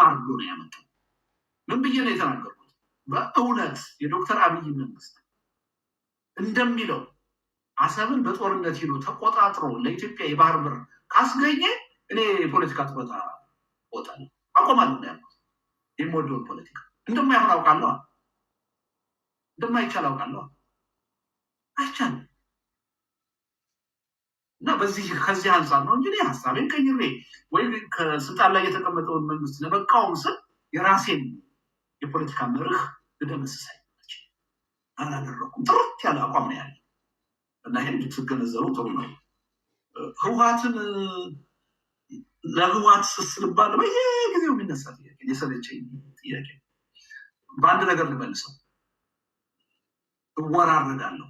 አድርጎ ነው ያመጣው። ምን ብዬ ነው የተናገርኩት? በእውነት የዶክተር አብይ መንግስት እንደሚለው አሰብን በጦርነት ሄዶ ተቆጣጥሮ ለኢትዮጵያ የባህር በር ካስገኘ እኔ የፖለቲካ ጡረታ እወጣለሁ፣ አቆማለሁ ነው ያልኩት። የምወደውን ፖለቲካ እንደማይሆን አውቃለሁ፣ እንደማይቻል አውቃለሁ። አይቻልም። እና ከዚህ አንጻር ነው እንጂ ሀሳቤን ቀይሬ ወይ ከስልጣን ላይ የተቀመጠውን መንግስት ለመቃወም ስል የራሴን የፖለቲካ መርህ ልደመስስ አላደረኩም። ጥርት ያለ አቋም ነው ያለ እና ይህን እንድትገነዘቡ ጥሩ ነው። ህወሓትን ለህወሓት ስስልባለ በየጊዜው የሚነሳ ጥያቄ የሰለቸኝ ጥያቄ በአንድ ነገር ልመልሰው እወራረዳለሁ።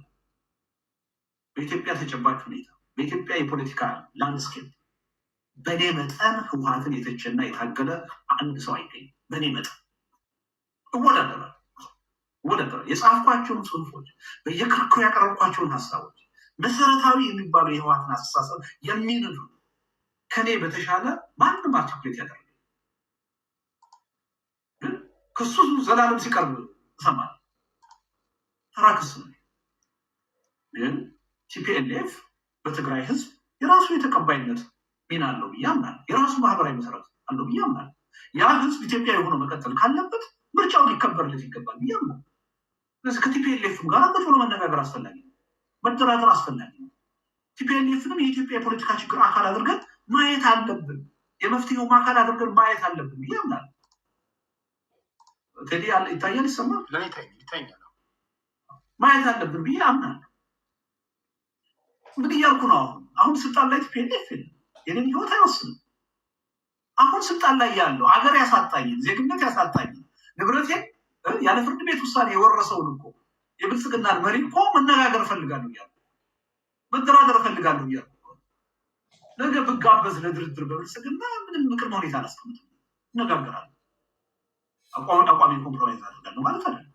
በኢትዮጵያ ተጨባጭ ሁኔታ በኢትዮጵያ የፖለቲካ ላንድስኬፕ በእኔ መጠን ህወሓትን የተቸና የታገለ አንድ ሰው አይገኝም። በእኔ መጠን እወዳደራለሁ። የጻፍኳቸውን ጽሁፎች በየክርክሩ ያቀረብኳቸውን ሀሳቦች መሰረታዊ የሚባለው የህወሓትን አስተሳሰብ የሚንዱ ከኔ በተሻለ ማንም አርቲኩሌት ያደርጋል። ግን ክሱ ዘላለም ሲቀርብ እሰማለሁ። ተራ ክስ ነው። ግን ቲፒኤልኤፍ በትግራይ ህዝብ የራሱ የተቀባይነት ሚና አለው ብዬ አምናለሁ። የራሱ ማህበራዊ መሰረት አለው ብዬ አምናለሁ። ያ ህዝብ ኢትዮጵያ የሆነ መቀጠል ካለበት ምርጫው ሊከበርለት ይገባል ብዬ አምናለሁ። ስለዚህ ከቲፒኤልኤፍም ጋር ቁጭ ብሎ መነጋገር አስፈላጊ ነው፣ መደራደር አስፈላጊ ነው። ቲፒኤልኤፍንም የኢትዮጵያ የፖለቲካ ችግር አካል አድርገን ማየት አለብን፣ የመፍትሄውም አካል አድርገን ማየት አለብን ብዬ አምናለሁ። ቴዲ ይታያል፣ ይሰማል፣ ይታያል። ማየት አለብን ብዬ አምናለሁ። ምን እያልኩ ነው? አሁን ስልጣን ላይ ቲፒኤልኤፍ የለም፣ የኔን ህይወት አይወስንም። አሁን ስልጣን ላይ ያለው አገር ያሳጣኝን፣ ዜግነት ያሳጣኝን፣ ንብረቴን ያለ ፍርድ ቤት ውሳኔ የወረሰውን እኮ የብልጽግናን መሪ እኮ መነጋገር እፈልጋለሁ እያልኩ መደራደር እፈልጋለሁ እያልኩ ነገ ብጋበዝ ለድርድር በብልጽግና ምንም ቅድመ ሁኔታ አላስቀምጥም፣ እነጋገራለሁ። አቋሜን ኮምፕሮማይዝ አድርጋለሁ ማለት አይደለም።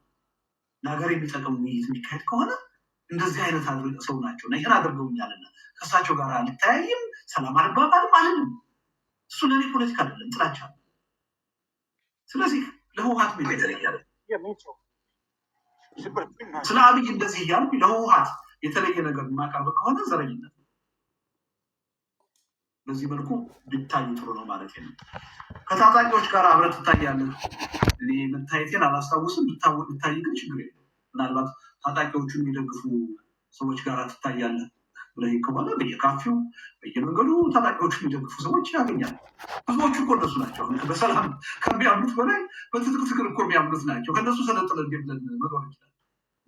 ለሀገር የሚጠቅም ውይይት የሚካሄድ ከሆነ እንደዚህ አይነት ሰው ናቸው እና ይህን አድርገውኛልና ከእሳቸው ጋር አልተያይም፣ ሰላም አልባባልም አልልም። እሱ ለእኔ ፖለቲካ አይደለም፣ ጥላቻ ነው። ስለዚህ ለህወሓት የተለያለ ስለ አብይ እንደዚህ እያልኩ ለህወሓት የተለየ ነገር የማቀርብ ከሆነ ዘረኝነት ነው። በዚህ መልኩ ቢታዩ ጥሩ ነው ማለት ነው። ከታጣቂዎች ጋር አብረህ ትታያለህ። እኔ መታየቴን አላስታውስም፣ ብታይ ግን ችግር የለም። ምናልባት ታጣቂዎቹን የሚደግፉ ሰዎች ጋር ትታያለህ ብለህ ከሆነ በየካፌው በየመንገዱ ታጣቂዎቹ የሚደግፉ ሰዎች ያገኛል። ብዙዎቹ እኮ እነሱ ናቸው። በሰላም ከሚያምኑት በላይ በትጥቅ ትግል እኮ የሚያምኑት ናቸው። ከእነሱ ሰለጥነን ብለን መኖር ይችላል።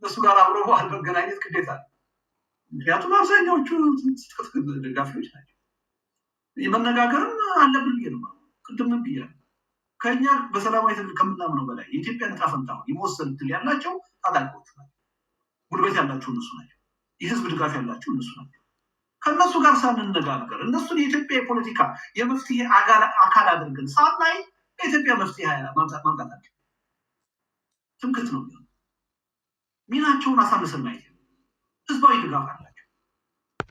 እነሱ ጋር አብሮ ባህል መገናኘት ግዴታ ነው። ምክንያቱም አብዛኛዎቹ ትጥቅ ትግል ደጋፊዎች ናቸው። መነጋገርም አለብን ብዬ ነው። ቅድምም ብያለሁ። ከእኛ በሰላማዊ ትግል ከምናምነው በላይ የኢትዮጵያ ዕጣ ፈንታ የመወሰን እድል ያላቸው ታጣቂዎቹ ናቸው። ጉልበት ያላቸው እነሱ ናቸው። የህዝብ ድጋፍ ያላቸው እነሱ ናቸው። ከእነሱ ጋር ሳንነጋገር እነሱን የኢትዮጵያ የፖለቲካ የመፍትሄ አካል አድርገን ሳናይ የኢትዮጵያ መፍትሄ ማምጣታቸው ትምክህት ነው። ሚናቸውን አሳንሰን ማየት ህዝባዊ ድጋፍ አለ።